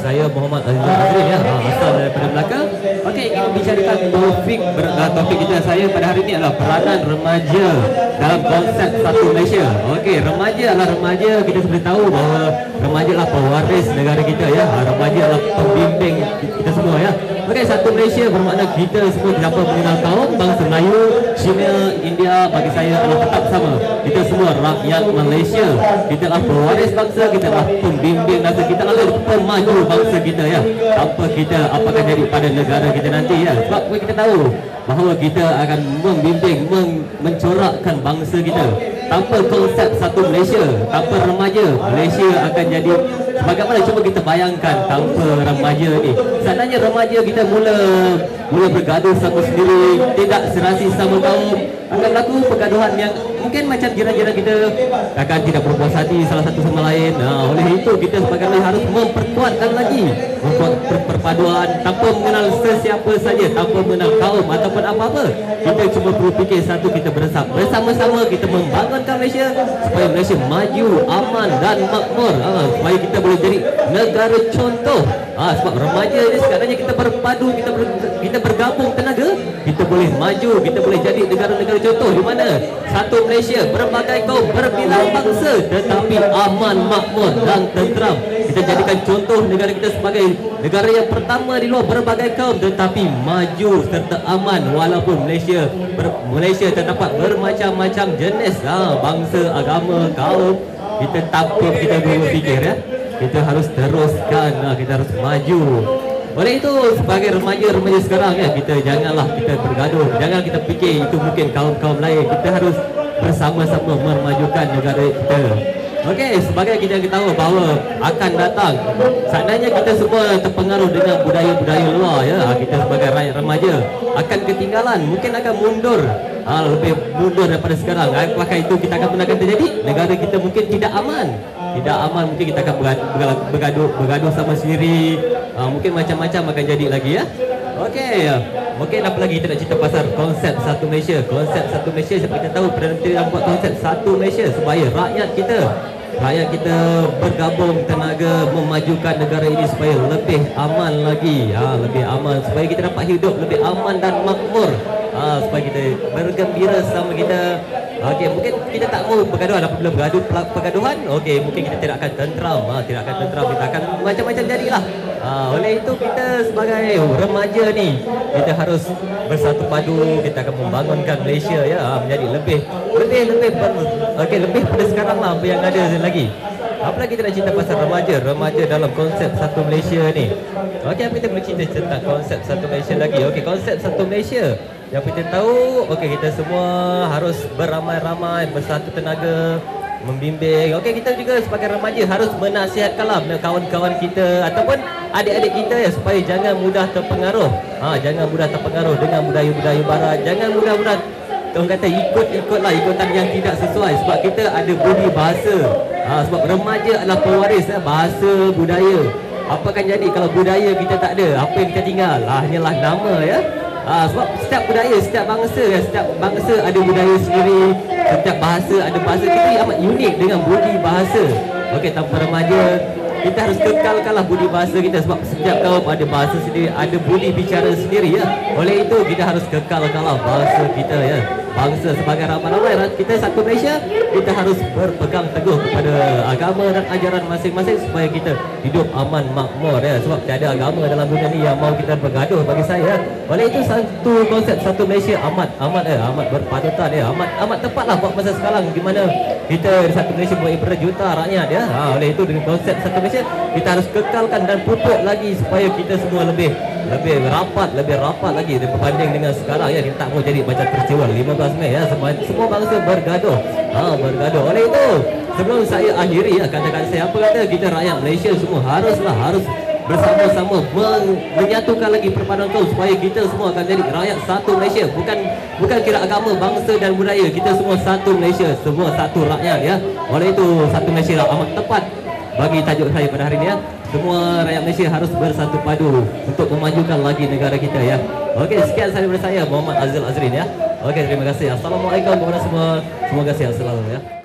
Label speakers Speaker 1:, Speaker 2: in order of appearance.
Speaker 1: saya Muhammad Azizul Azrin ya, asal daripada Melaka. Okey, ingin membicarakan topik kita saya pada hari ini adalah peranan remaja dalam konsep satu Malaysia. Okey, remaja adalah remaja, kita sudah tahu bahawa remaja adalah pewaris negara kita ya. Remaja adalah pembimbing kita semua ya. Okey, satu Malaysia bermakna kita semua tanpa mengenal kaum, bangsa Melayu, Cina, India bagi saya adalah tetap sama. Kita semua rakyat Malaysia. Kita adalah pewaris bangsa, kita adalah pembimbing bangsa, kita adalah pemaju bangsa kita ya. Tanpa kita apakah jadi pada negara kita nanti ya. Sebab kita tahu bahawa kita akan membimbing, mencorakkan bangsa kita. Tanpa konsep satu Malaysia, tanpa remaja, Malaysia akan jadi bagaimana cuba kita bayangkan tanpa remaja ni. Seandainya remaja kita mula bergaduh sama sendiri, tidak serasi sama kaum, akan berlaku pergaduhan yang mungkin macam jiran-jiran kita akan tidak berpuas hati salah satu sama lain. Oleh itu kita sebagai Malaysia harus memperkuatkan lagi perpaduan tanpa mengenal sesiapa saja, tanpa mengenal kaum ataupun apa-apa. Kita cuma perlu fikir satu, kita bersama-sama kita membangunkan Malaysia supaya Malaysia maju, aman dan makmur, supaya kita boleh jadi negara contoh. Sebab remaja ni sekarangnya kita berpadu, kita bergabung tenaga, kita boleh maju, kita boleh jadi negara-negara contoh di mana satu Malaysia berbagai kaum, berbilang bangsa tetapi aman, makmur dan tenteram. Kita jadikan contoh negara kita sebagai negara yang pertama di luar berbagai kaum tetapi maju serta aman. Walaupun Malaysia terdapat bermacam-macam jenis bangsa, agama, kaum, kita tanpa kita berfikir ya, kita harus teruskan, kita harus maju. Oleh itu sebagai remaja sekarang ya, kita janganlah kita bergaduh, jangan kita fikir itu mungkin kaum-kaum lain. Kita harus bersama-sama memajukan negara kita. Okey, sebagai kita tahu bahawa akan datang, seandainya kita semua terpengaruh dengan budaya-budaya luar ya, kita sebagai rakyat remaja akan ketinggalan, mungkin akan mundur, lebih mundur daripada sekarang. Apakah itu kita akan pernah terjadi? Negara kita mungkin tidak aman, mungkin kita akan bergaduh sama sendiri, mungkin macam-macam akan jadi lagi ya. Okey, mungkin apa lagi kita nak cerita pasal konsep satu Malaysia. Konsep satu Malaysia, seperti kita tahu Perdana Menteri dah buat konsep satu Malaysia supaya rakyat kita bergabung tenaga memajukan negara ini supaya lebih aman lagi, lebih aman, supaya kita dapat hidup lebih aman dan makmur, supaya kita bergembira sama kita. Okey, mungkin kita tak mau bergaduhan, apabila pergaduhan, okey, mungkin kita tidak akan tenteram, kita akan macam-macam jadilah. Oleh itu kita sebagai remaja ni, kita harus bersatu padu, kita akan membangunkan Malaysia ya, menjadi lebih pada sekarang lah apa yang ada lagi. Apa lagi kita nak cerita pasal remaja dalam konsep satu Malaysia ni. Okey, apa kita boleh cerita tentang konsep satu Malaysia lagi? Okey, konsep satu Malaysia yang kita tahu, okey, kita semua harus beramai-ramai, bersatu tenaga, membimbing. Okey, kita juga sebagai remaja harus menasihatkanlah kawan-kawan kita ataupun adik-adik kita ya, supaya jangan mudah terpengaruh. Jangan mudah terpengaruh dengan budaya-budaya barat. Jangan mudah-mudah orang kata ikutan yang tidak sesuai, sebab kita ada budi bahasa. Sebab remaja adalah pewaris bahasa budaya. Apa akan jadi kalau budaya kita tak ada? Apa yang kita tinggal? Hanyalah nama ya. Sebab setiap budaya, setiap bangsa ada budaya sendiri, setiap bahasa ada bahasa. Kita amat unik dengan budi bahasa. Okey, tanpa remaja kita harus kekalkanlah budi bahasa kita, sebab setiap kaum ada bahasa sendiri, ada budi bicara sendiri ya. Oleh itu kita harus kekalkanlah bahasa kita ya. Bangsa sebagai ramai-ramai kita satu Malaysia, kita harus berpegang teguh kepada agama dan ajaran masing-masing supaya kita hidup aman makmur ya. Sebab tiada agama dalam dunia ni yang mau kita bergaduh bagi saya. Oleh itu satu konsep satu Malaysia amat berpatutan ya, amat tepatlah buat masa sekarang di mana kita di satu Malaysia buat berjuta rakyat ya. Oleh itu dengan konsep satu Malaysia kita harus kekalkan dan pupuk lagi supaya kita semua lebih rapat lagi berbanding dengan sekarang ya. Kita tak mau jadi macam peristiwa 15 Mei ya, semua bangsa bergaduh. Oleh itu sebelum saya akhiri ya kata-kata saya, apa kata kita rakyat Malaysia semua harus bersama-sama menyatukan lagi perpaduan kaum supaya kita semua akan jadi rakyat satu Malaysia. Bukan kira agama, bangsa dan budaya, kita semua satu Malaysia, semua satu rakyat ya. Oleh itu satu Malaysia amat tepat bagi tajuk saya pada hari ini ya. Semua rakyat Malaysia harus bersatu padu untuk memajukan lagi negara kita ya. Okey, sekian daripada saya Muhammad Azizul Azrin ya. Okey, terima kasih. Assalamualaikum kepada semua. Semoga sihat selalu ya.